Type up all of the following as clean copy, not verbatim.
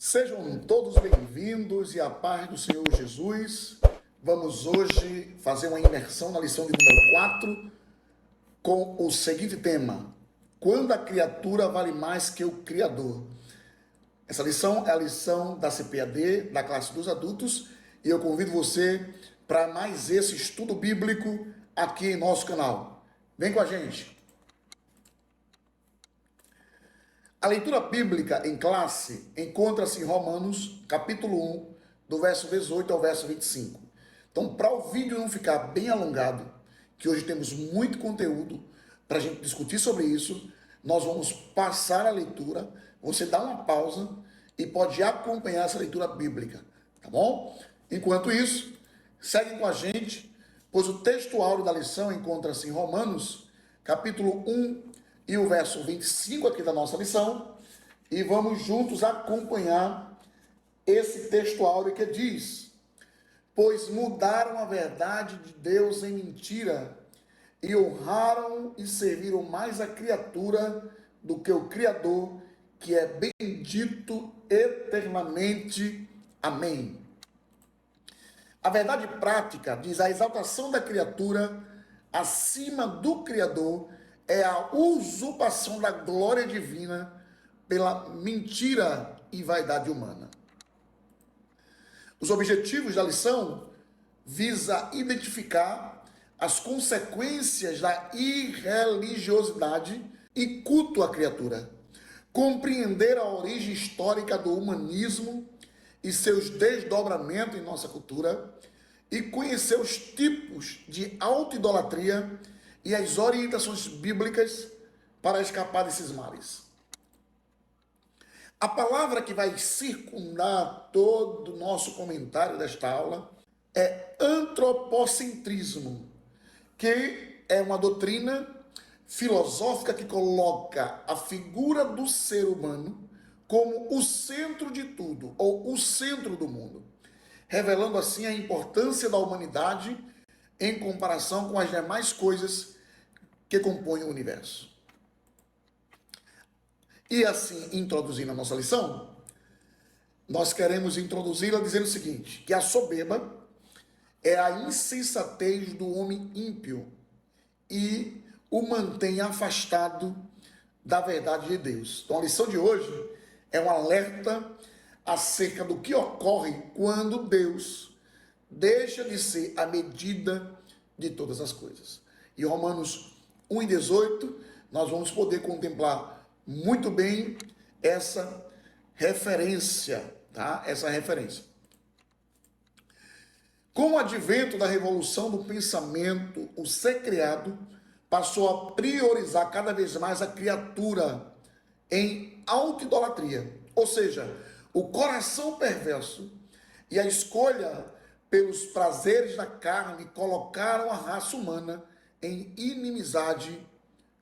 Sejam todos bem-vindos e a paz do Senhor Jesus. Vamos hoje fazer uma imersão na lição de número 4 com o seguinte tema: quando a criatura vale mais que o Criador. Essa lição é a lição da CPAD, da classe dos adultos, e eu convido você para mais esse estudo bíblico aqui em nosso canal. Vem com a gente! A leitura bíblica em classe encontra-se em Romanos, capítulo 1, do verso 18 ao verso 25. Então, para o vídeo não ficar bem alongado, que hoje temos muito conteúdo para a gente discutir sobre isso, nós vamos passar a leitura, você dá uma pausa e pode acompanhar essa leitura bíblica, tá bom? Enquanto isso, segue com a gente, pois o texto áureo da lição encontra-se em Romanos, capítulo 1, e o verso 25 aqui da nossa lição, e vamos juntos acompanhar esse texto áureo que diz: pois mudaram a verdade de Deus em mentira, e honraram e serviram mais a criatura do que o Criador, que é bendito eternamente. Amém. A verdade prática diz: a exaltação da criatura acima do Criador é a usurpação da glória divina pela mentira e vaidade humana. Os objetivos da lição visa identificar as consequências da irreligiosidade e culto à criatura, compreender a origem histórica do humanismo e seus desdobramentos em nossa cultura e conhecer os tipos de autoidolatria e as orientações bíblicas para escapar desses males. A palavra que vai circundar todo o nosso comentário desta aula é antropocentrismo, que é uma doutrina filosófica que coloca a figura do ser humano como o centro de tudo, ou o centro do mundo, revelando assim a importância da humanidade em comparação com as demais coisas que compõem o universo. E assim, introduzindo a nossa lição, nós queremos introduzi-la dizendo o seguinte: que a soberba é a insensatez do homem ímpio e o mantém afastado da verdade de Deus. Então a lição de hoje é um alerta acerca do que ocorre quando Deus deixa de ser a medida de todas as coisas. Em Romanos 1:18, nós vamos poder contemplar muito bem essa referência, tá? Essa referência. Com o advento da revolução do pensamento, o ser criado passou a priorizar cada vez mais a criatura em autoidolatria, ou seja, o coração perverso e a escolha pelos prazeres da carne colocaram a raça humana em inimizade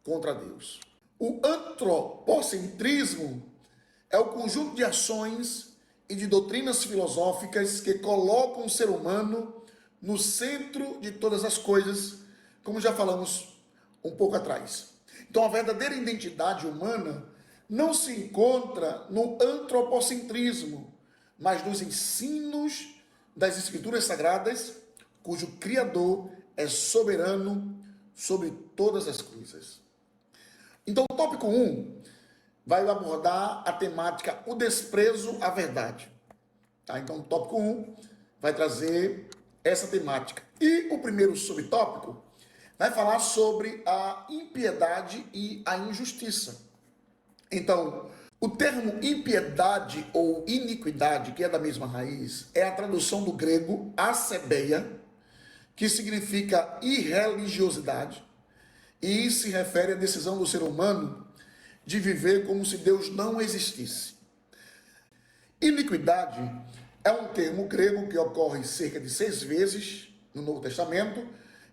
contra Deus. O antropocentrismo é o conjunto de ações e de doutrinas filosóficas que colocam o ser humano no centro de todas as coisas, como já falamos um pouco atrás. Então, a verdadeira identidade humana não se encontra no antropocentrismo, mas nos ensinos das Escrituras Sagradas, cujo Criador é soberano sobre todas as coisas. Então, o tópico 1 vai abordar a temática o desprezo à verdade. Tá? Então, o tópico 1 vai trazer essa temática. E o primeiro subtópico vai falar sobre a impiedade e a injustiça. Então, o termo impiedade ou iniquidade, que é da mesma raiz, é a tradução do grego acebeia, que significa irreligiosidade, e se refere à decisão do ser humano de viver como se Deus não existisse. Iniquidade é um termo grego que ocorre cerca de 6 vezes no Novo Testamento,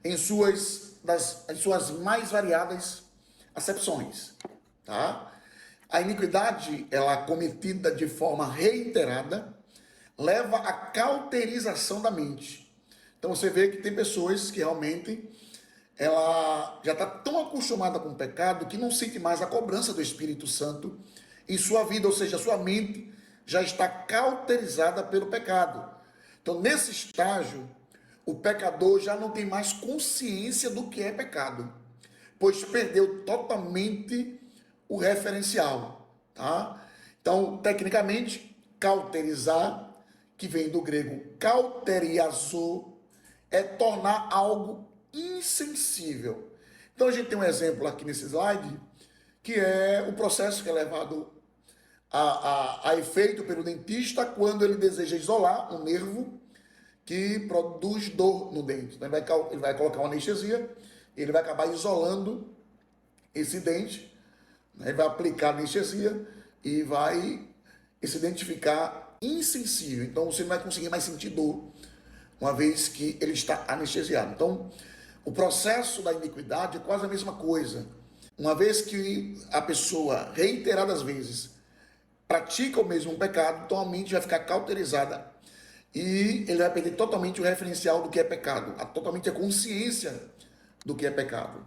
em suas mais variadas acepções. Tá? A iniquidade, ela cometida de forma reiterada, leva à cauterização da mente. Então você vê que tem pessoas que realmente ela já está tão acostumada com o pecado que não sente mais a cobrança do Espírito Santo em sua vida, ou seja, a sua mente já está cauterizada pelo pecado. Então, nesse estágio, o pecador já não tem mais consciência do que é pecado, pois perdeu totalmente o referencial, tá? Então, tecnicamente, cauterizar, que vem do grego cauteriazo, é tornar algo insensível. Então, a gente tem um exemplo aqui nesse slide, que é o processo que é levado a efeito pelo dentista quando ele deseja isolar um nervo que produz dor no dente. Então, ele vai colocar uma anestesia, ele vai acabar isolando esse dente, né? Ele vai aplicar anestesia e vai esse dente ficar insensível. Então, você não vai conseguir mais sentir dor, uma vez que ele está anestesiado. Então, o processo da iniquidade é quase a mesma coisa. Uma vez que a pessoa, reiteradas vezes, pratica o mesmo pecado, então a mente vai ficar cauterizada e ele vai perder totalmente o referencial do que é pecado, totalmente a consciência do que é pecado.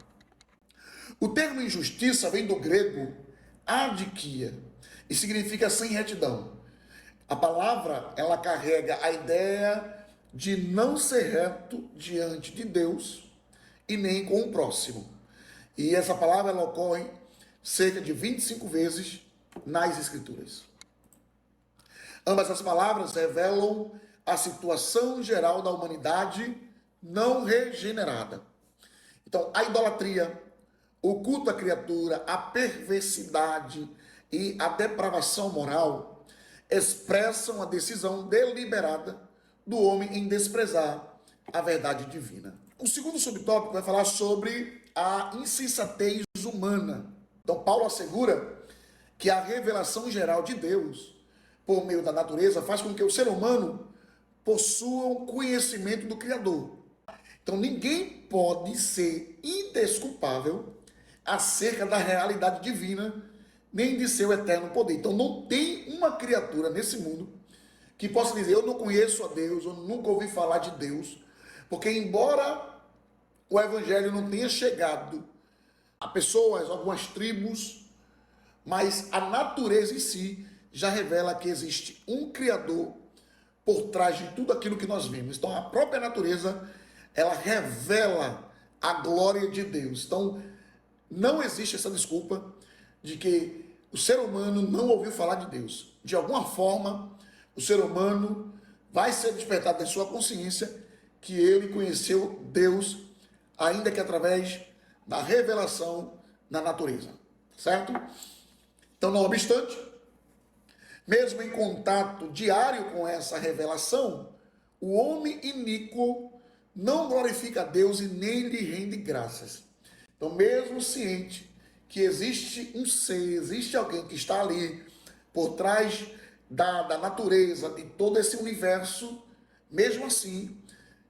O termo injustiça vem do grego adikia e significa sem retidão. A palavra, ela carrega a ideia de não ser reto diante de Deus e nem com o próximo. E essa palavra, ela ocorre cerca de 25 vezes nas Escrituras. Ambas as palavras revelam a situação geral da humanidade não regenerada. Então, a idolatria, o culto à criatura, a perversidade e a depravação moral expressam a decisão deliberada do homem em desprezar a verdade divina. O segundo subtópico vai falar sobre a insensatez humana. Então, Paulo assegura que a revelação geral de Deus, por meio da natureza, faz com que o ser humano possua um conhecimento do Criador. Então, ninguém pode ser indesculpável acerca da realidade divina, nem de seu eterno poder. Então, não tem uma criatura nesse mundo que possa dizer, eu não conheço a Deus, eu nunca ouvi falar de Deus, porque embora o evangelho não tenha chegado a pessoas, algumas tribos, mas a natureza em si já revela que existe um Criador por trás de tudo aquilo que nós vemos. Então, a própria natureza, ela revela a glória de Deus. Então, não existe essa desculpa de que o ser humano não ouviu falar de Deus. De alguma forma, o ser humano vai ser despertado em sua consciência que ele conheceu Deus, ainda que através da revelação na natureza, certo? Então, não obstante, mesmo em contato diário com essa revelação, o homem iníquo não glorifica a Deus e nem lhe rende graças. Então, mesmo ciente que existe um ser, existe alguém que está ali por trás da natureza, de todo esse universo, mesmo assim,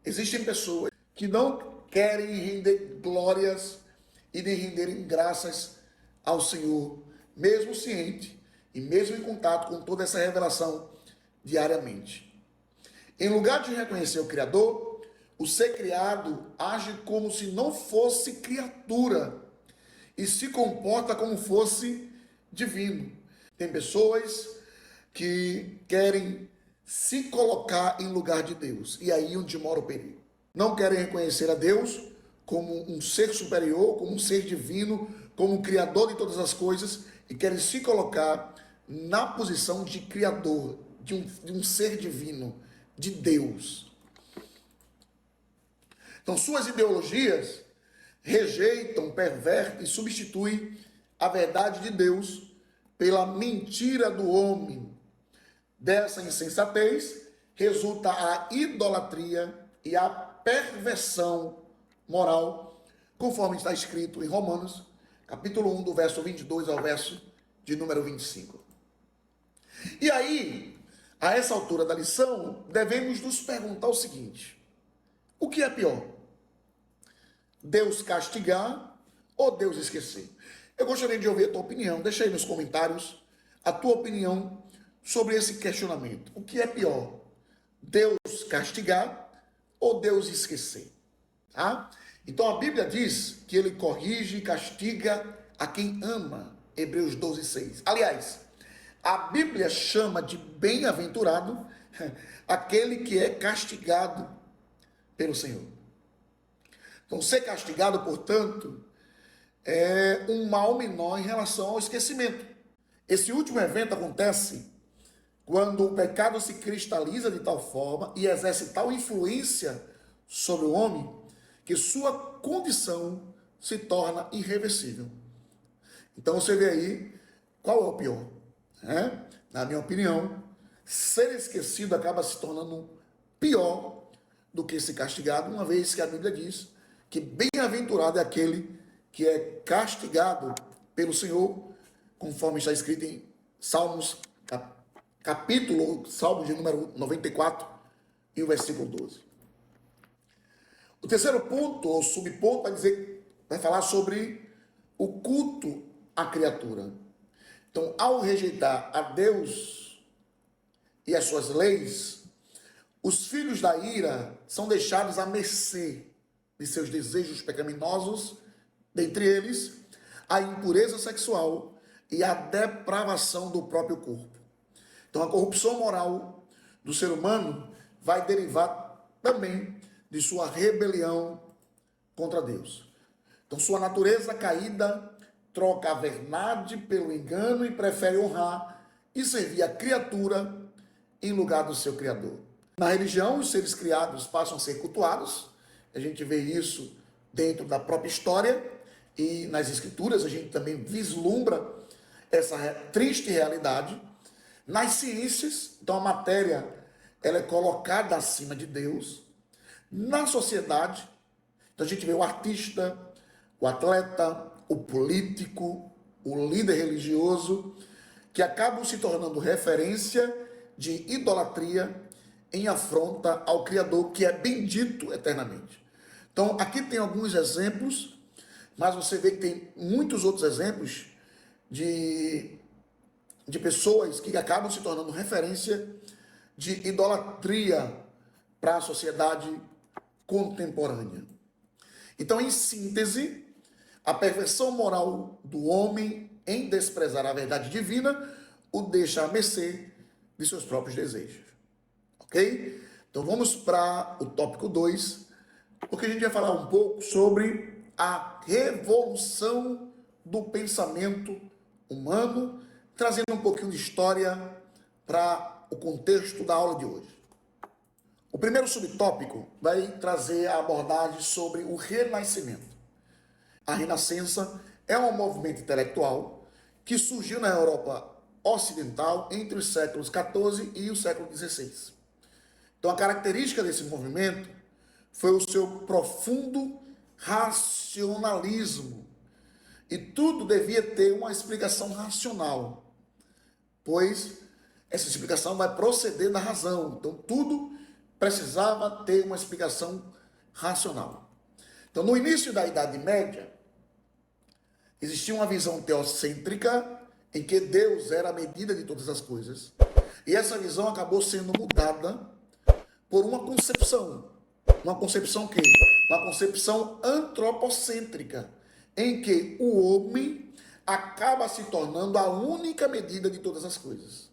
existem pessoas que não querem render glórias e nem renderem graças ao Senhor, mesmo ciente e mesmo em contato com toda essa revelação diariamente. Em lugar de reconhecer o Criador, o ser criado age como se não fosse criatura e se comporta como fosse divino. Tem pessoas que querem se colocar em lugar de Deus, e aí onde mora o perigo. Não querem reconhecer a Deus como um ser superior, como um ser divino, como um criador de todas as coisas, e querem se colocar na posição de criador, de um ser divino, de Deus. Então, suas ideologias rejeitam, pervertem e substituem a verdade de Deus pela mentira do homem. Dessa insensatez resulta a idolatria e a perversão moral, conforme está escrito em Romanos, capítulo 1, do verso 22 ao verso de número 25. E aí, a essa altura da lição, devemos nos perguntar o seguinte: o que é pior? Deus castigar ou Deus esquecer? Eu gostaria de ouvir a tua opinião. Deixa aí nos comentários a tua opinião sobre esse questionamento. O que é pior? Deus castigar ou Deus esquecer? Tá? Então a Bíblia diz que ele corrige e castiga a quem ama. Hebreus 12:6. Aliás, A Bíblia chama de bem-aventurado aquele que é castigado pelo Senhor. Então, ser castigado, portanto, é um mal menor em relação ao esquecimento. Esse último evento acontece quando o pecado se cristaliza de tal forma e exerce tal influência sobre o homem que sua condição se torna irreversível. Então você vê aí qual é o pior. Na minha opinião, ser esquecido acaba se tornando pior do que ser castigado, uma vez que a Bíblia diz que bem-aventurado é aquele que é castigado pelo Senhor, conforme está escrito em Salmos, Salmo de número 94 e o versículo 12. O terceiro ponto, ou subponto, vai falar sobre o culto à criatura. Então, ao rejeitar a Deus e as suas leis, os filhos da ira são deixados à mercê de seus desejos pecaminosos, dentre eles a impureza sexual e a depravação do próprio corpo. Então, a corrupção moral do ser humano vai derivar também de sua rebelião contra Deus. Então, sua natureza caída troca a verdade pelo engano e prefere honrar e servir a criatura em lugar do seu Criador. Na religião, os seres criados passam a ser cultuados. A gente vê isso dentro da própria história e nas Escrituras a gente também vislumbra essa triste realidade. Nas ciências, então a matéria ela é colocada acima de Deus. Na sociedade, então a gente vê o artista, o atleta, o político, o líder religioso, que acabam se tornando referência de idolatria em afronta ao Criador, que é bendito eternamente. Então, aqui tem alguns exemplos, mas você vê que tem muitos outros exemplos de pessoas que acabam se tornando referência de idolatria para a sociedade contemporânea. Então, em síntese, a perversão moral do homem em desprezar a verdade divina o deixa à mercê de seus próprios desejos. Ok? Então vamos para o tópico 2, porque a gente vai falar um pouco sobre a revolução do pensamento humano, trazendo um pouquinho de história para o contexto da aula de hoje. O primeiro subtópico vai trazer a abordagem sobre o Renascimento. A Renascença é um movimento intelectual que surgiu na Europa Ocidental entre os séculos XIV e o século XVI. Então, a característica desse movimento foi o seu profundo racionalismo. E tudo devia ter uma explicação racional, pois essa explicação vai proceder da razão. Então, tudo precisava ter uma explicação racional. Então, no início da Idade Média, existia uma visão teocêntrica em que Deus era a medida de todas as coisas. E essa visão acabou sendo mudada por uma concepção. Uma concepção que? Uma concepção antropocêntrica, em que o homem acaba se tornando a única medida de todas as coisas.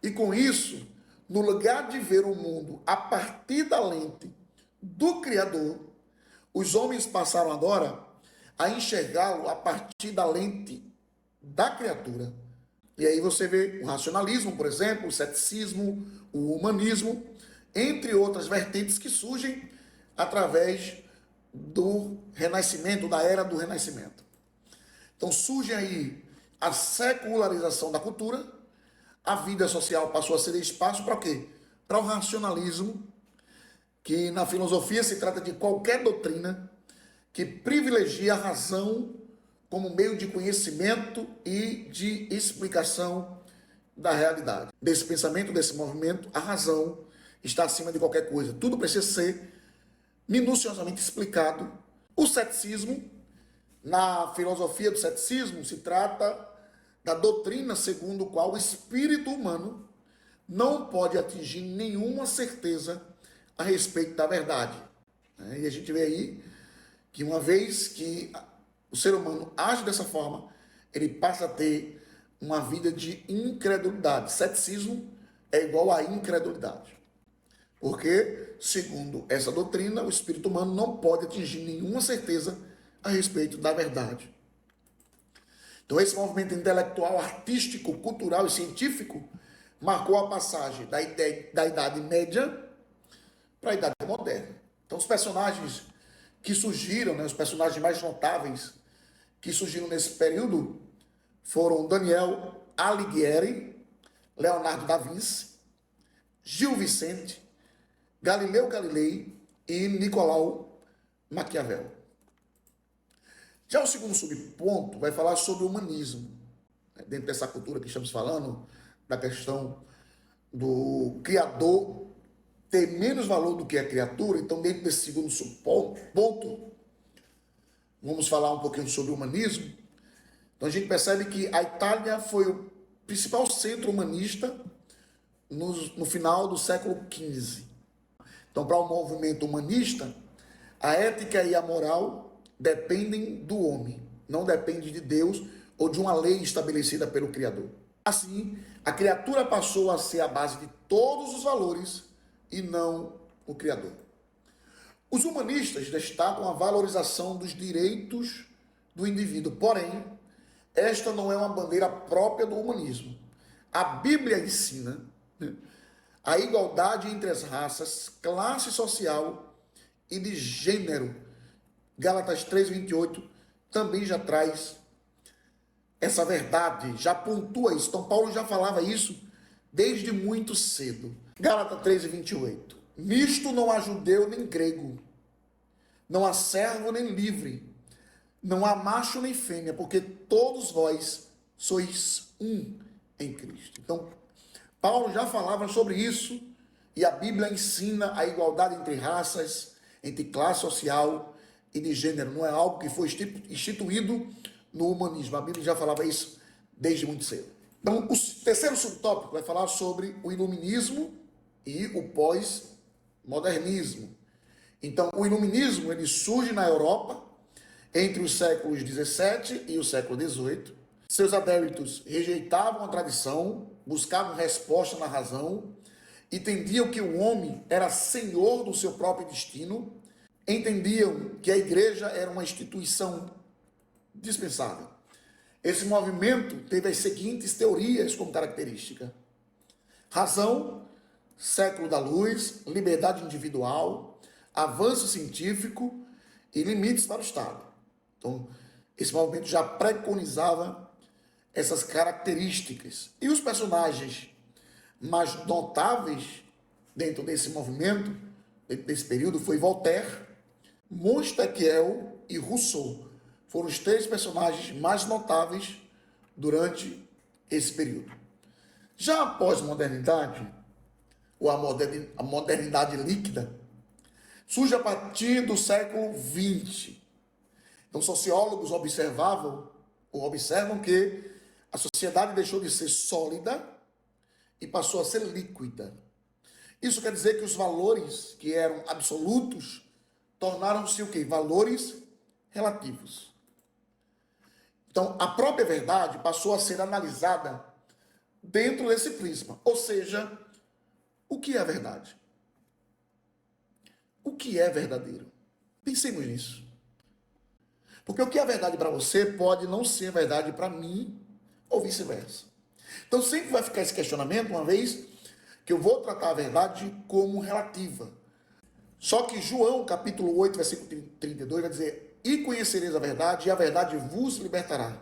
E com isso, no lugar de ver o mundo a partir da lente do Criador, os homens passaram agora a enxergá-lo a partir da lente da criatura. E aí você vê o racionalismo, por exemplo, o ceticismo, o humanismo, entre outras vertentes que surgem através do Renascimento, da era do Renascimento. Então surge aí a secularização da cultura, a vida social passou a ser espaço para o quê? Para o racionalismo, que na filosofia se trata de qualquer doutrina que privilegia a razão como meio de conhecimento e de explicação da realidade. Desse pensamento, desse movimento, a razão está acima de qualquer coisa. Tudo precisa ser minuciosamente explicado. O ceticismo, na filosofia do ceticismo, se trata da doutrina segundo a qual o espírito humano não pode atingir nenhuma certeza a respeito da verdade. E a gente vê aí que uma vez que o ser humano age dessa forma, ele passa a ter uma vida de incredulidade. Ceticismo é igual a incredulidade. Porque, segundo essa doutrina, o espírito humano não pode atingir nenhuma certeza a respeito da verdade. Então, esse movimento intelectual, artístico, cultural e científico marcou a passagem da Idade Média para a Idade Moderna. Então, os personagens que surgiram, os personagens mais notáveis que surgiram nesse período foram Daniel Alighieri, Leonardo da Vinci, Gil Vicente, Galileu Galilei e Nicolau Maquiavel. Já o segundo subponto vai falar sobre o humanismo. Dentro dessa cultura que estamos falando, da questão do criador ter menos valor do que a criatura. Então, dentro desse segundo subponto, vamos falar um pouquinho sobre o humanismo. Então, a gente percebe que a Itália foi o principal centro humanista no final do século XV. Então, para o movimento humanista, a ética e a moral dependem do homem, não depende de Deus ou de uma lei estabelecida pelo Criador. Assim, a criatura passou a ser a base de todos os valores e não o Criador. Os humanistas destacam a valorização dos direitos do indivíduo, porém, esta não é uma bandeira própria do humanismo. A Bíblia ensina a igualdade entre as raças, classe social e de gênero. Gálatas 3:28 também já traz essa verdade, já pontua isso. Então, Paulo já falava isso desde muito cedo. Gálatas 3:28. Nisto não há judeu nem grego, não há servo nem livre, não há macho nem fêmea, porque todos vós sois um em Cristo. Então, Paulo já falava sobre isso e a Bíblia ensina a igualdade entre raças, entre classe social e de gênero. Não é algo que foi instituído no humanismo. A Bíblia já falava isso desde muito cedo. Então, o terceiro subtópico vai falar sobre o iluminismo e o pós-modernismo. Então, o iluminismo ele surge na Europa entre os séculos 17 e o século 18. Seus adeptos rejeitavam a tradição, buscavam resposta na razão, entendiam que o homem era senhor do seu próprio destino, entendiam que a igreja era uma instituição dispensável. Esse movimento teve as seguintes teorias como característica: razão, século da luz, liberdade individual, avanço científico e limites para o Estado. Então, esse movimento já preconizava essas características. E os personagens mais notáveis dentro desse movimento, dentro desse período, foi Voltaire, Montesquieu e Rousseau. Foram os três personagens mais notáveis durante esse período. Já a pós-modernidade, ou a modernidade líquida, surge a partir do século XX. Então, sociólogos observam que a sociedade deixou de ser sólida e passou a ser líquida. Isso quer dizer que os valores que eram absolutos tornaram-se o quê? Valores relativos. Então, a própria verdade passou a ser analisada dentro desse prisma. Ou seja, o que é a verdade? O que é verdadeiro? Pensemos nisso. Porque o que é verdade para você pode não ser verdade para mim ou vice-versa. Então sempre vai ficar esse questionamento, uma vez que eu vou tratar a verdade como relativa. Só que João, capítulo 8, versículo 32, vai dizer: e conhecereis a verdade, e a verdade vos libertará.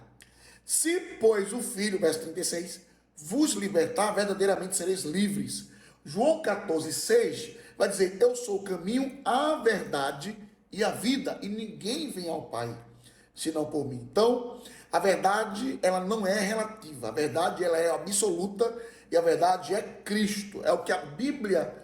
Se, pois, o Filho, verso 36, vos libertar, verdadeiramente sereis livres. João 14, 6 vai dizer: eu sou o caminho, a verdade e a vida, e ninguém vem ao Pai senão por mim. Então, a verdade, ela não é relativa. A verdade, ela é absoluta, e a verdade é Cristo. É o que a Bíblia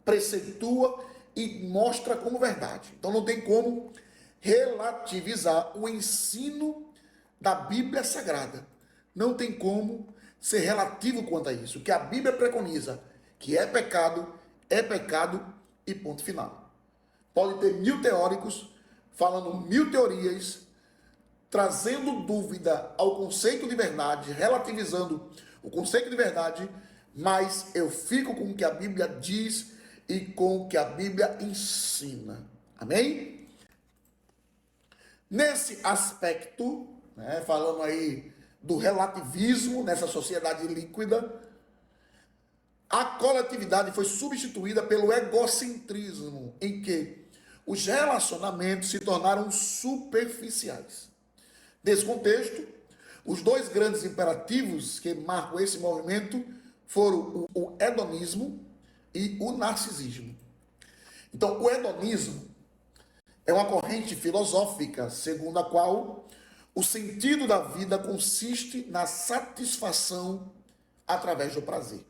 preceitua e mostra como verdade. Então, não tem como relativizar o ensino da Bíblia Sagrada. Não tem como ser relativo quanto a isso. O que a Bíblia preconiza, que é pecado e ponto final. Pode ter 1000 teóricos falando 1000 teorias trazendo dúvida ao conceito de verdade, relativizando o conceito de verdade, mas eu fico com o que a Bíblia diz e com o que a Bíblia ensina. Amém? Nesse aspecto, né, falando aí do relativismo nessa sociedade líquida, a coletividade foi substituída pelo egocentrismo, em que os relacionamentos se tornaram superficiais. Nesse contexto, os dois grandes imperativos que marcam esse movimento foram o hedonismo e o narcisismo. Então, o hedonismo é uma corrente filosófica segundo a qual o sentido da vida consiste na satisfação através do prazer.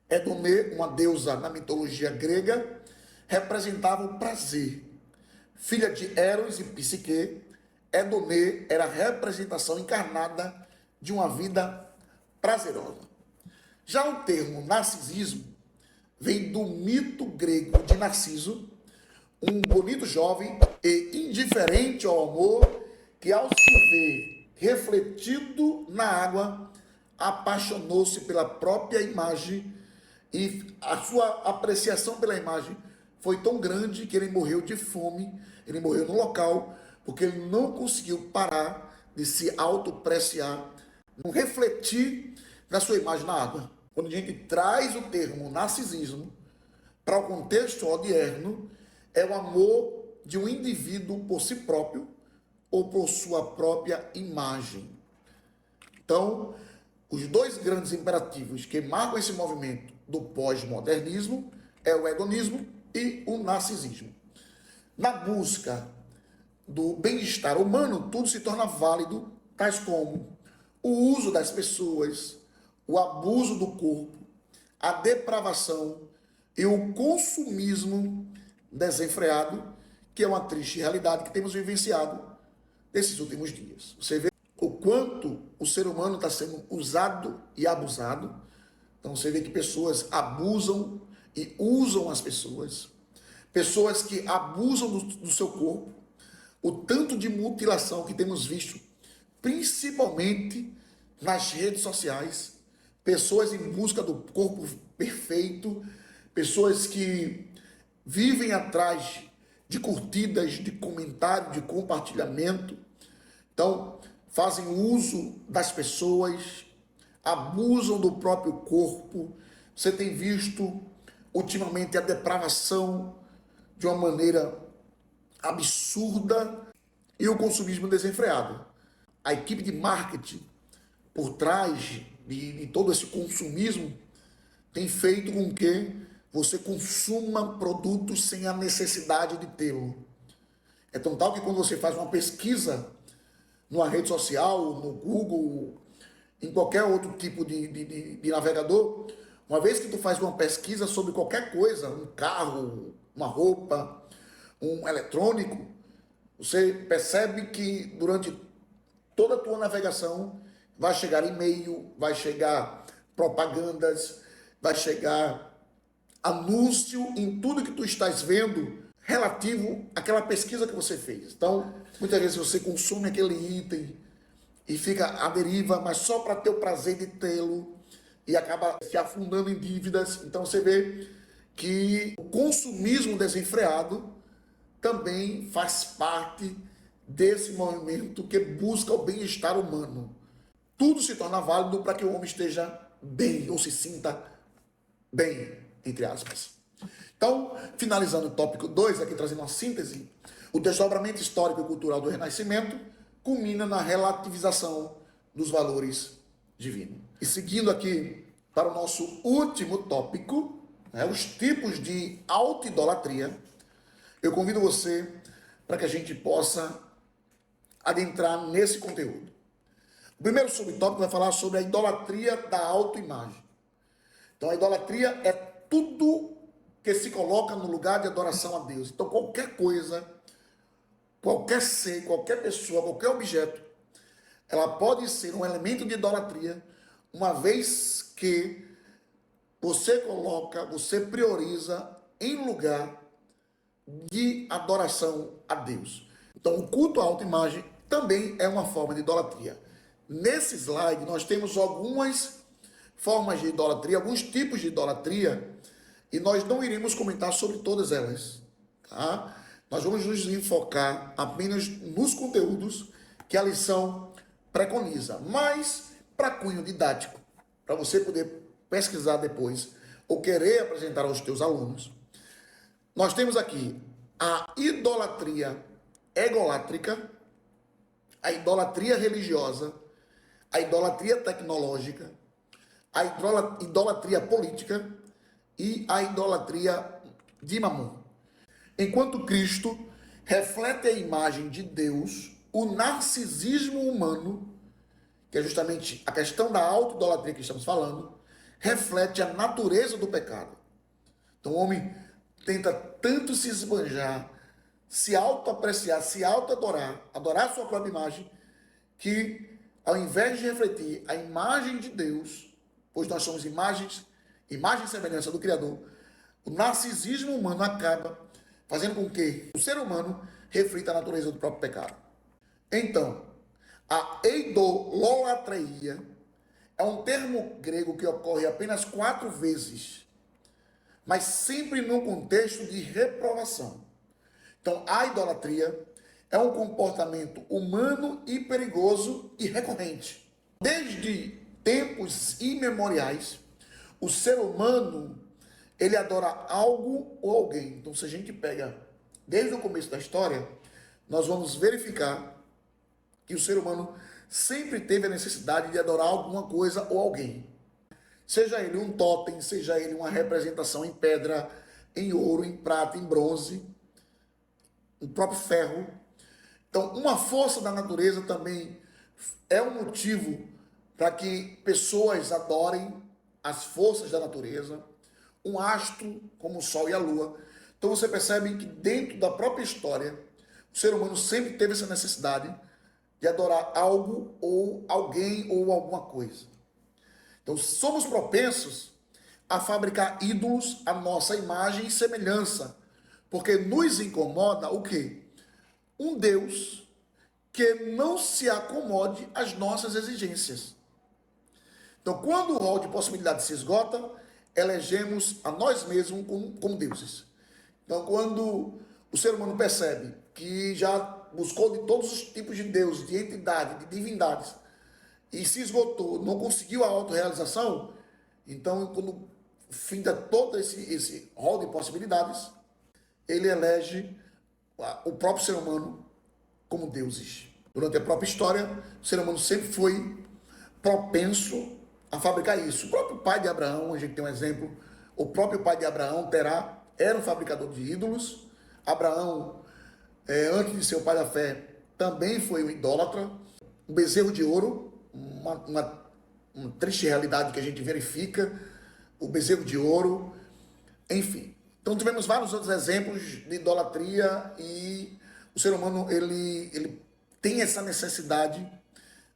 Edonê, uma deusa na mitologia grega, representava o prazer. Filha de Eros e Psique, Edonê era a representação encarnada de uma vida prazerosa. Já o termo narcisismo vem do mito grego de Narciso, um bonito jovem e indiferente ao amor, que ao se ver refletido na água, apaixonou-se pela própria imagem e a sua apreciação pela imagem foi tão grande que ele morreu de fome, ele morreu no local, porque ele não conseguiu parar de se autopreciar, não refletir na sua imagem na água. Quando a gente traz o termo narcisismo para o contexto odierno, é o amor de um indivíduo por si próprio ou por sua própria imagem. Então, os dois grandes imperativos que marcam esse movimento do pós-modernismo é o hedonismo e o narcisismo. Na busca do bem-estar humano, tudo se torna válido, tais como o uso das pessoas, o abuso do corpo, a depravação e o consumismo desenfreado, que é uma triste realidade que temos vivenciado nesses últimos dias. Você vê o quanto o ser humano está sendo usado e abusado. Então você vê que pessoas abusam e usam as pessoas, pessoas que abusam do seu corpo, o tanto de mutilação que temos visto, principalmente nas redes sociais, pessoas em busca do corpo perfeito, pessoas que vivem atrás de curtidas, de comentário, de compartilhamento. Então, fazem uso das pessoas, abusam do próprio corpo. Você tem visto ultimamente a depravação de uma maneira absurda e o consumismo desenfreado. A equipe de marketing por trás de todo esse consumismo tem feito com que você consuma produtos sem a necessidade de tê-lo. É tão tal que quando você faz uma pesquisa numa rede social, no Google, em qualquer outro tipo de navegador, uma vez que tu faz uma pesquisa sobre qualquer coisa, um carro, uma roupa, um eletrônico, você percebe que durante toda a tua navegação vai chegar e-mail, vai chegar propagandas, vai chegar anúncio em tudo que tu estás vendo relativo àquela pesquisa que você fez. Então, muitas vezes você consome aquele item e fica à deriva, mas só para ter o prazer de tê-lo e acaba se afundando em dívidas. Então você vê que o consumismo desenfreado também faz parte desse movimento que busca o bem-estar humano. Tudo se torna válido para que o homem esteja bem ou se sinta bem, entre aspas. Então, finalizando o tópico 2, aqui trazendo uma síntese, o desdobramento histórico e cultural do Renascimento culmina na relativização dos valores divinos. E seguindo aqui para o nosso último tópico, os tipos de autoidolatria, eu convido você para que a gente possa adentrar nesse conteúdo. O primeiro subtópico vai falar sobre a idolatria da autoimagem. Então, a idolatria é tudo que se coloca no lugar de adoração a Deus. Então, qualquer coisa, qualquer ser, qualquer pessoa, qualquer objeto, ela pode ser um elemento de idolatria, uma vez que você coloca, você prioriza em lugar de adoração a Deus. Então, o culto à autoimagem também é uma forma de idolatria. Nesse slide, nós temos algumas formas de idolatria, alguns tipos de idolatria, e nós não iremos comentar sobre todas elas, tá? Nós vamos nos enfocar apenas nos conteúdos que a lição preconiza, mas para cunho didático, para você poder pesquisar depois ou querer apresentar aos teus alunos. Nós temos aqui a idolatria egolátrica, a idolatria religiosa, a idolatria tecnológica, a idolatria política e a idolatria de Mamon. Enquanto Cristo reflete a imagem de Deus, o narcisismo humano, que é justamente a questão da auto-idolatria que estamos falando, reflete a natureza do pecado. Então o homem tenta tanto se esbanjar, se auto-apreciar, se auto-adorar, adorar a sua própria imagem, que ao invés de refletir a imagem de Deus, pois nós somos imagem e semelhança do Criador, o narcisismo humano acaba fazendo com que o ser humano reflita a natureza do próprio pecado. Então, a idolatria é um termo grego que ocorre apenas 4 vezes, mas sempre num contexto de reprovação. Então, a idolatria é um comportamento humano e perigoso e recorrente. Desde tempos imemoriais, o ser humano, ele adora algo ou alguém. Então, se a gente pega desde o começo da história, nós vamos verificar que o ser humano sempre teve a necessidade de adorar alguma coisa ou alguém. Seja ele um totem, seja ele uma representação em pedra, em ouro, em prata, em bronze, o próprio ferro. Então, uma força da natureza também é um motivo para que pessoas adorem as forças da natureza, um astro como o Sol e a Lua. Então você percebe que dentro da própria história, o ser humano sempre teve essa necessidade de adorar algo ou alguém ou alguma coisa. Então somos propensos a fabricar ídolos à nossa imagem e semelhança, porque nos incomoda o quê? Um Deus que não se acomode às nossas exigências. Então, quando o rol de possibilidades se esgota, elegemos a nós mesmos como deuses. Então, quando o ser humano percebe que já buscou de todos os tipos de deuses, de entidade, de divindades, e se esgotou, não conseguiu a autorrealização, então, quando finda todo esse rol de possibilidades, ele elege o próprio ser humano como deuses. Durante a própria história, o ser humano sempre foi propenso a fabricar isso. O próprio pai de Abraão, a gente tem um exemplo, o próprio pai de Abraão, Terá, era um fabricador de ídolos. Abraão, antes de ser o pai da fé, também foi um idólatra. Um bezerro de ouro, uma triste realidade que a gente verifica, o bezerro de ouro, enfim. Então tivemos vários outros exemplos de idolatria e o ser humano, ele tem essa necessidade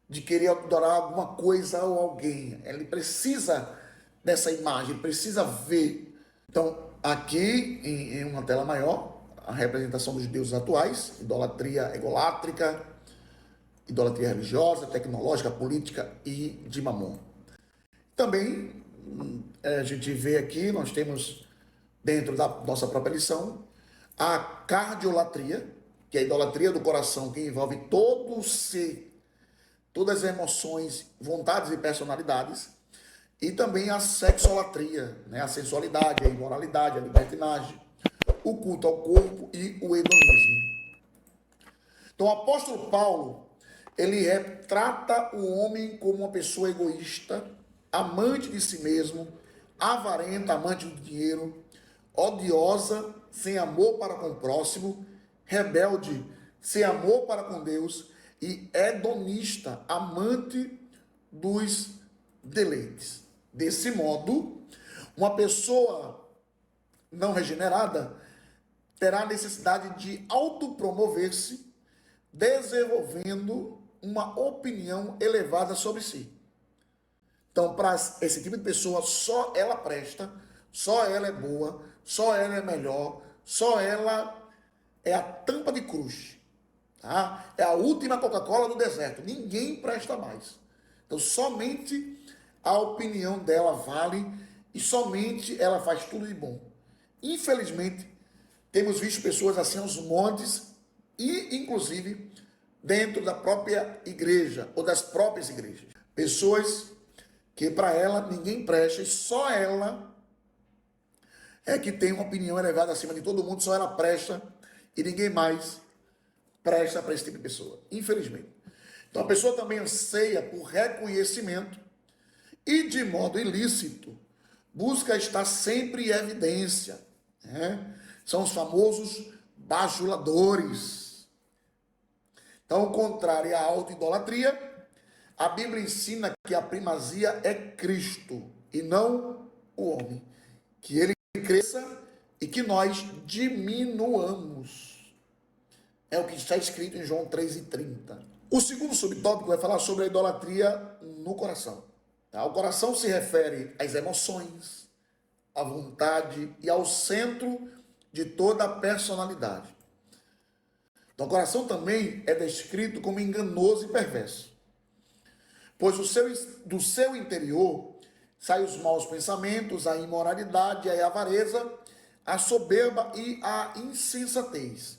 de querer adorar alguma coisa ou alguém. Ele precisa dessa imagem, precisa ver. Então, aqui em uma tela maior, a representação dos deuses atuais, idolatria egolátrica, idolatria religiosa, tecnológica, política e de Mamon. Também, a gente vê aqui, nós temos dentro da nossa própria lição, a cardiolatria, que é a idolatria do coração, que envolve todo o ser, todas as emoções, vontades e personalidades, e também a sexolatria, né? A sensualidade, a imoralidade, a libertinagem, o culto ao corpo e o hedonismo. Então o apóstolo Paulo, ele retrata o homem como uma pessoa egoísta, amante de si mesmo, avarenta, amante do dinheiro, odiosa, sem amor para com o próximo, rebelde, sem amor para com Deus, e hedonista, amante dos deleites. Desse modo, uma pessoa não regenerada terá necessidade de autopromover-se, desenvolvendo uma opinião elevada sobre si. Então, para esse tipo de pessoa, só ela presta, só ela é boa, só ela é melhor, só ela é a tampa de cruz. tá? É a última Coca-Cola do deserto. Ninguém presta mais. Então, somente a opinião dela vale e somente ela faz tudo de bom. Infelizmente, temos visto pessoas assim aos montes e, inclusive, dentro da própria igreja ou das próprias igrejas. Pessoas que para ela ninguém presta e só ela é que tem uma opinião elevada acima de todo mundo, só ela presta e ninguém mais presta para esse tipo de pessoa, infelizmente. Então a pessoa também anseia por reconhecimento e, de modo ilícito, busca estar sempre em evidência, né? São os famosos bajuladores. Então, ao contrário à autoidolatria, a Bíblia ensina que a primazia é Cristo e não o homem. Que ele cresça e que nós diminuamos. É o que está escrito em João 3,30. O segundo subtópico vai falar sobre a idolatria no coração. O coração se refere às emoções, à vontade e ao centro de toda a personalidade. Então, o coração também é descrito como enganoso e perverso, pois do seu interior saem os maus pensamentos, a imoralidade, a avareza, a soberba e a insensatez.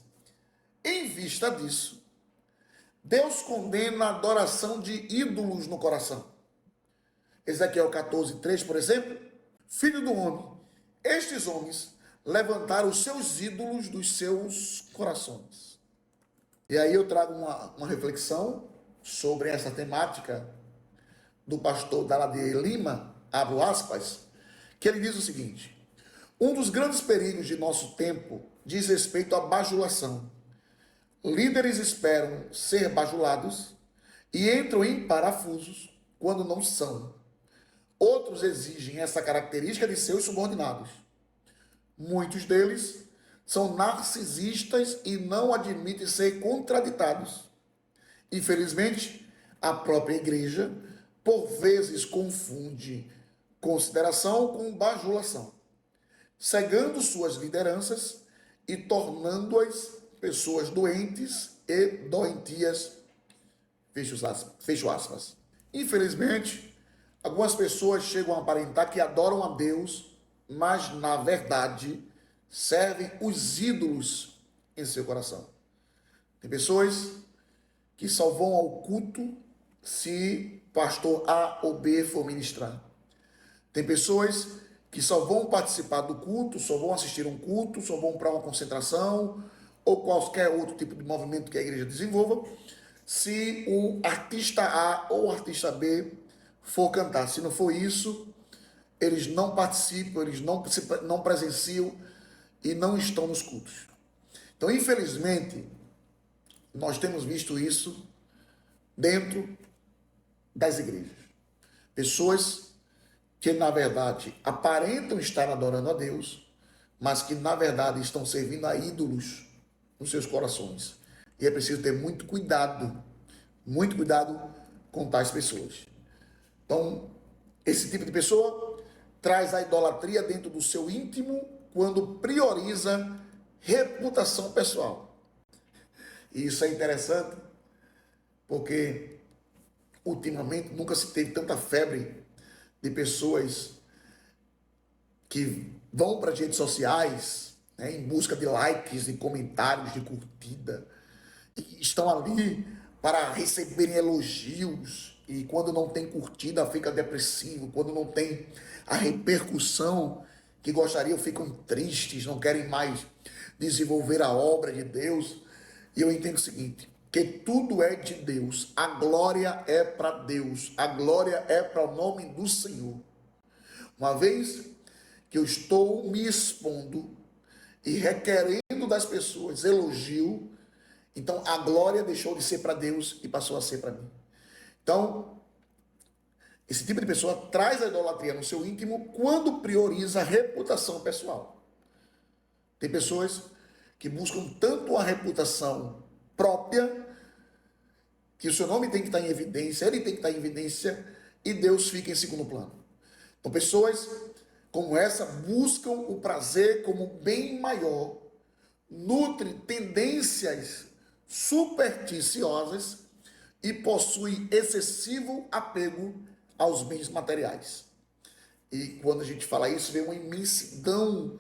Em vista disso, Deus condena a adoração de ídolos no coração. Ezequiel 14:3, por exemplo: Filho do homem, estes homens levantaram os seus ídolos dos seus corações. E aí eu trago uma reflexão sobre essa temática do pastor Daladier Lima, abro aspas, que ele diz o seguinte: um dos grandes perigos de nosso tempo diz respeito à bajulação. Líderes esperam ser bajulados e entram em parafusos quando não são. Outros exigem essa característica de seus subordinados. Muitos deles são narcisistas e não admitem ser contraditados. Infelizmente, a própria igreja, por vezes, confunde consideração com bajulação, cegando suas lideranças e tornando-as pessoas doentes e doentias. Fecho aspas. Infelizmente, algumas pessoas chegam a aparentar que adoram a Deus, mas, na verdade, servem os ídolos em seu coração. Tem pessoas que só vão ao culto se pastor A ou B for ministrar. Tem pessoas que só vão participar do culto, só vão assistir um culto, só vão para uma concentração ou qualquer outro tipo de movimento que a igreja desenvolva, se o artista A ou o artista B for cantar. Se não for isso, eles não participam, eles não presenciam e não estão nos cultos. Então, infelizmente, nós temos visto isso dentro das igrejas. Pessoas que, na verdade, aparentam estar adorando a Deus, mas que, na verdade, estão servindo a ídolos nos seus corações. E é preciso ter muito cuidado com tais pessoas. Então, esse tipo de pessoa traz a idolatria dentro do seu íntimo quando prioriza reputação pessoal. E isso é interessante, porque ultimamente nunca se teve tanta febre de pessoas que vão para as redes sociais, né, em busca de likes, de comentários, de curtida, e estão ali para receberem elogios, e quando não tem curtida fica depressivo, quando não tem a repercussão que gostariam ficam tristes, não querem mais desenvolver a obra de Deus. E eu entendo o seguinte, que tudo é de Deus, a glória é para Deus, a glória é para o nome do Senhor. Uma vez que eu estou me expondo e requerendo das pessoas elogio, então a glória deixou de ser para Deus e passou a ser para mim. Então, esse tipo de pessoa traz a idolatria no seu íntimo quando prioriza a reputação pessoal. Tem pessoas que buscam tanto a reputação própria, que o seu nome tem que estar em evidência, ele tem que estar em evidência, e Deus fica em segundo plano. Então, pessoas como essa buscam o prazer como bem maior, nutrem tendências supersticiosas e possuem excessivo apego aos bens materiais. E quando a gente fala isso, vem uma imensidão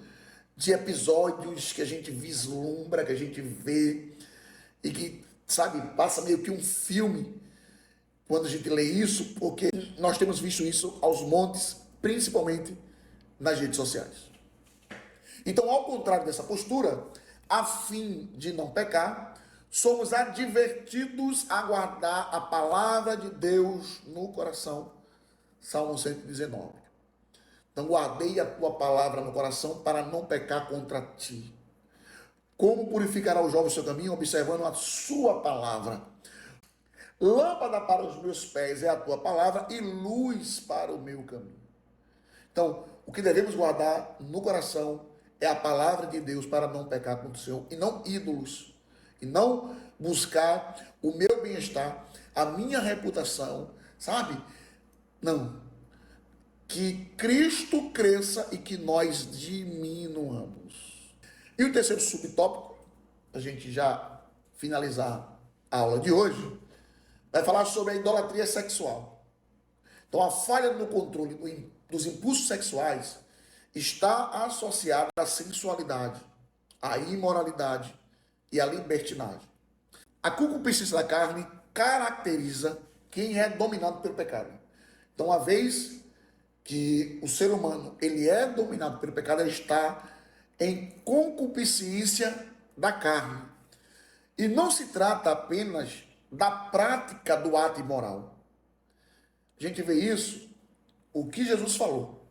de episódios que a gente vislumbra, que a gente vê e que, sabe, passa meio que um filme quando a gente lê isso, porque nós temos visto isso aos montes, principalmente nas redes sociais. Então, ao contrário dessa postura, a fim de não pecar, somos advertidos a guardar a palavra de Deus no coração. Salmo 119. Então, guardei a tua palavra no coração para não pecar contra ti. Como purificará o jovem o seu caminho? Observando a sua palavra. Lâmpada para os meus pés é a tua palavra e luz para o meu caminho. Então, o que devemos guardar no coração é a palavra de Deus para não pecar contra o Senhor e não ídolos. E não buscar o meu bem-estar, a minha reputação, sabe? Não. Que Cristo cresça e que nós diminuamos. E o terceiro subtópico, a gente já finalizar a aula de hoje, vai falar sobre a idolatria sexual. Então, a falha no controle dos impulsos sexuais está associada à sensualidade, à imoralidade e à libertinagem. A concupiscência da carne caracteriza quem é dominado pelo pecado. Então, uma vez que o ser humano ele é dominado pelo pecado, ele está em concupiscência da carne. E não se trata apenas da prática do ato imoral. A gente vê isso, o que Jesus falou.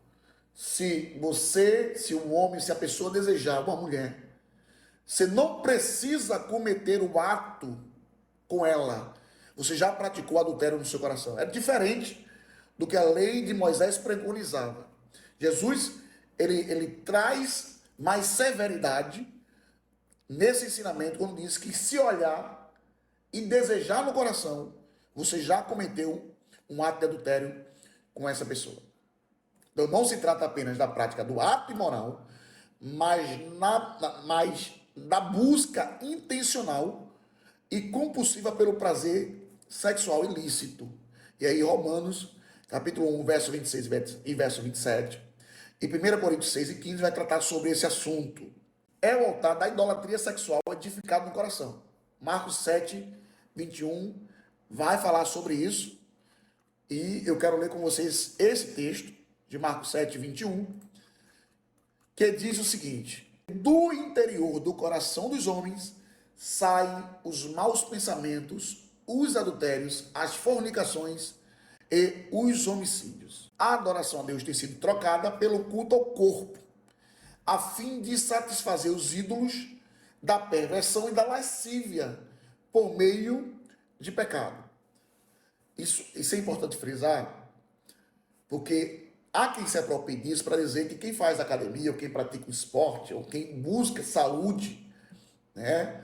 Se um homem, se a pessoa desejar uma mulher, você não precisa cometer o ato com ela. Você já praticou adultério no seu coração. É diferente do que a lei de Moisés preconizava. Jesus, ele traz mais severidade nesse ensinamento, quando diz que se olhar e desejar no coração, você já cometeu um ato de adultério com essa pessoa. Então não se trata apenas da prática do ato imoral, mas da busca intencional e compulsiva pelo prazer sexual ilícito. E aí Romanos, capítulo 1, verso 26 e verso 27, e 1 Coríntios 6 e 15 vai tratar sobre esse assunto. É o altar da idolatria sexual edificado no coração. Marcos 7, 21 vai falar sobre isso. E eu quero ler com vocês esse texto de Marcos 7, 21, que diz o seguinte: do interior do coração dos homens saem os maus pensamentos, os adultérios, as fornicações e os homicídios. A adoração a Deus tem sido trocada pelo culto ao corpo, a fim de satisfazer os ídolos da perversão e da lascívia por meio de pecado. Isso é importante frisar, porque há quem se aproprie disso para dizer que quem faz academia, ou quem pratica o esporte, ou quem busca saúde, né,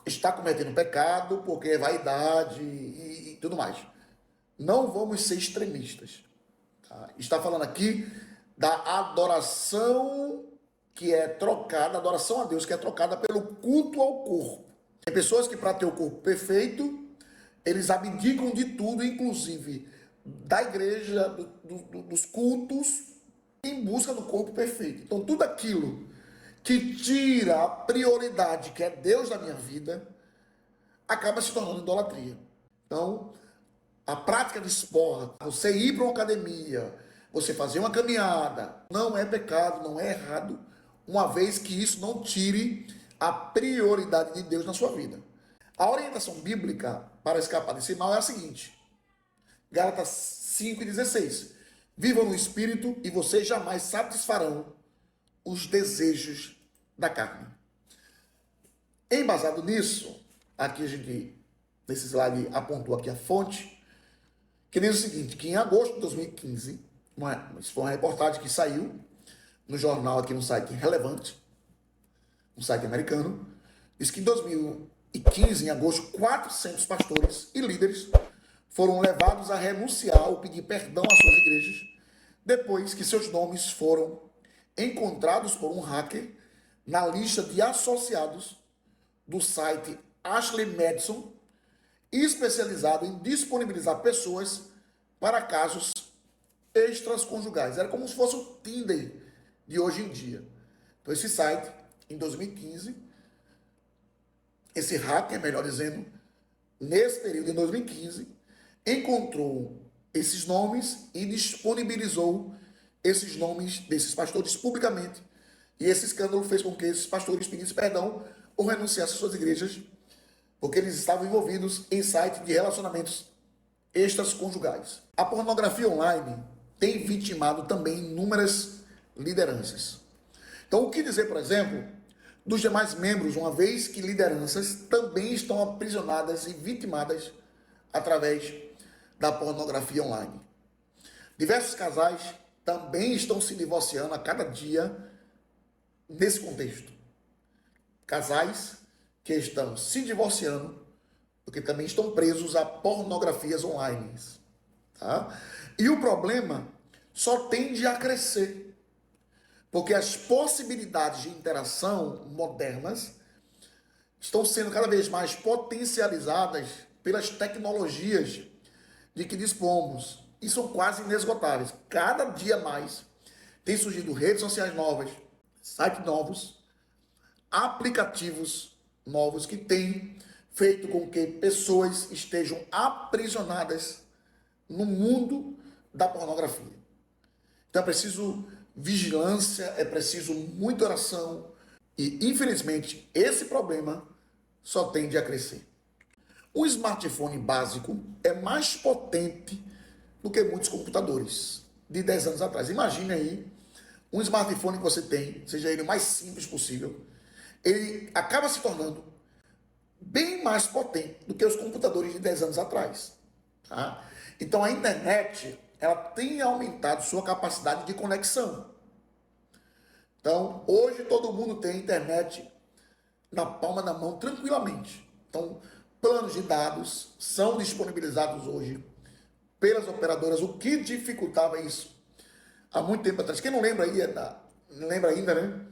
está cometendo pecado porque é vaidade e tudo mais. Não vamos ser extremistas. Tá? Está falando aqui da adoração que é trocada, adoração a Deus que é trocada pelo culto ao corpo. Tem pessoas que para ter o corpo perfeito, eles abdicam de tudo, inclusive da igreja, dos cultos, em busca do corpo perfeito. Então, tudo aquilo que tira a prioridade, que é Deus da minha vida, acaba se tornando idolatria. Então, a prática de esporte, você ir para uma academia, você fazer uma caminhada, não é pecado, não é errado, uma vez que isso não tire a prioridade de Deus na sua vida. A orientação bíblica para escapar desse mal é a seguinte: Gálatas 5,16. Vivam no Espírito e vocês jamais satisfarão os desejos da carne. Embasado nisso, aqui a gente, nesse slide, apontou aqui a fonte, que diz o seguinte, que em agosto de 2015, isso foi uma reportagem que saiu no jornal aqui no site Relevante, um site americano, diz que em 2015, em agosto, 400 pastores e líderes foram levados a renunciar ou pedir perdão às suas igrejas, depois que seus nomes foram encontrados por um hacker na lista de associados do site Ashley Madison, especializado em disponibilizar pessoas para casos extraconjugais. Era como se fosse o Tinder de hoje em dia. Então, esse site, em 2015, esse hacker, melhor dizendo, nesse período, em 2015, encontrou esses nomes e disponibilizou esses nomes desses pastores publicamente. E esse escândalo fez com que esses pastores pedissem perdão ou renunciassem às suas igrejas, porque eles estavam envolvidos em sites de relacionamentos extraconjugais. A pornografia online tem vitimado também inúmeras lideranças. Então, o que dizer, por exemplo, dos demais membros, uma vez que lideranças também estão aprisionadas e vitimadas através da pornografia online. Diversos casais também estão se divorciando a cada dia nesse contexto. Casais que estão se divorciando porque também estão presos a pornografias online. Tá? E o problema só tende a crescer, porque as possibilidades de interação modernas estão sendo cada vez mais potencializadas pelas tecnologias de que dispomos e são quase inesgotáveis. Cada dia mais tem surgido redes sociais novas, sites novos, aplicativos novos que têm feito com que pessoas estejam aprisionadas no mundo da pornografia. Então é preciso vigilância, é preciso muita oração e, infelizmente, esse problema só tende a crescer. Um smartphone básico é mais potente do que muitos computadores de 10 anos atrás. Imagine aí um smartphone que você tem, seja ele o mais simples possível, ele acaba se tornando bem mais potente do que os computadores de 10 anos atrás. Tá? Então a internet ela tem aumentado sua capacidade de conexão. Então hoje todo mundo tem internet na palma da mão tranquilamente. Então planos de dados são disponibilizados hoje pelas operadoras, o que dificultava isso há muito tempo atrás. Quem não lembra aí, não lembra ainda, né?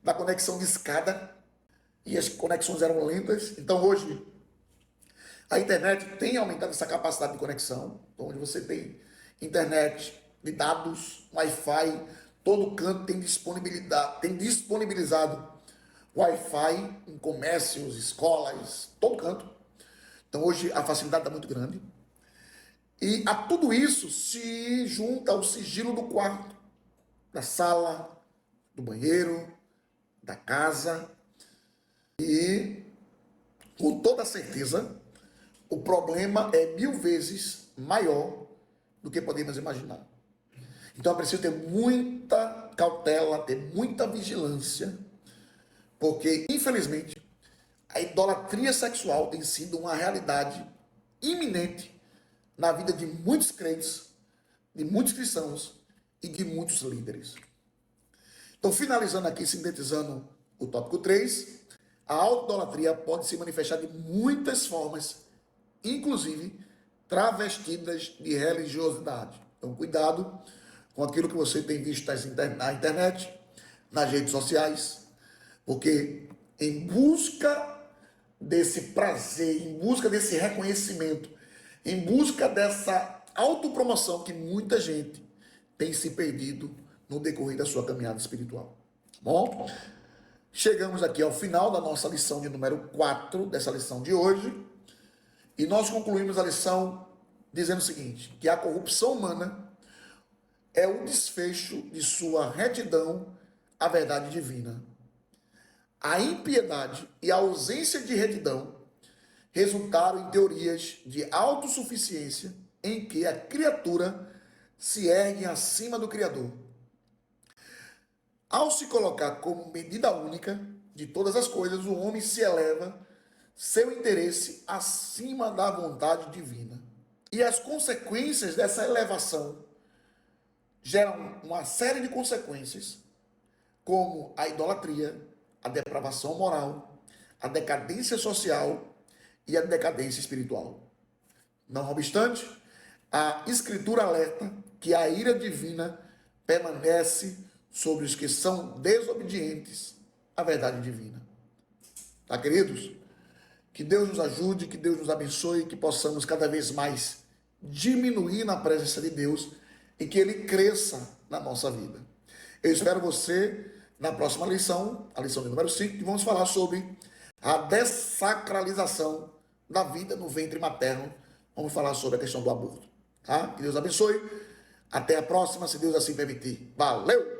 Da conexão de escada, e as conexões eram lentas. Então hoje a internet tem aumentado essa capacidade de conexão, então, onde você tem internet de dados, Wi-Fi, todo canto tem disponibilizado Wi-Fi em comércios, escolas, todo canto. Então hoje a facilidade está muito grande. E a tudo isso se junta o sigilo do quarto, da sala, do banheiro, da casa. E, com toda certeza, o problema é 1000 vezes maior do que podemos imaginar. Então é preciso ter muita cautela, ter muita vigilância, porque, infelizmente, a idolatria sexual tem sido uma realidade iminente na vida de muitos crentes, de muitos cristãos e de muitos líderes. Então, finalizando aqui, sintetizando o tópico 3, a autoidolatria pode se manifestar de muitas formas, inclusive travestidas de religiosidade. Então, cuidado com aquilo que você tem visto na internet, nas redes sociais, porque em busca desse prazer, em busca desse reconhecimento, em busca dessa autopromoção que muita gente tem se perdido no decorrer da sua caminhada espiritual. Bom, chegamos aqui ao final da nossa lição de número 4, dessa lição de hoje, e nós concluímos a lição dizendo o seguinte, que a corrupção humana é o desfecho de sua retidão à verdade divina. A impiedade e a ausência de retidão resultaram em teorias de autossuficiência em que a criatura se ergue acima do Criador. Ao se colocar como medida única de todas as coisas, o homem se eleva seu interesse acima da vontade divina. E as consequências dessa elevação geram uma série de consequências, como a idolatria, a depravação moral, a decadência social e a decadência espiritual. Não obstante, a Escritura alerta que a ira divina permanece sobre os que são desobedientes à verdade divina. Tá, queridos? Que Deus nos ajude, que Deus nos abençoe, que possamos cada vez mais diminuir na presença de Deus e que Ele cresça na nossa vida. Eu espero você na próxima lição, a lição de número 5, que vamos falar sobre a dessacralização da vida no ventre materno. Vamos falar sobre a questão do aborto. Tá? Que Deus abençoe. Até a próxima, se Deus assim permitir. Valeu!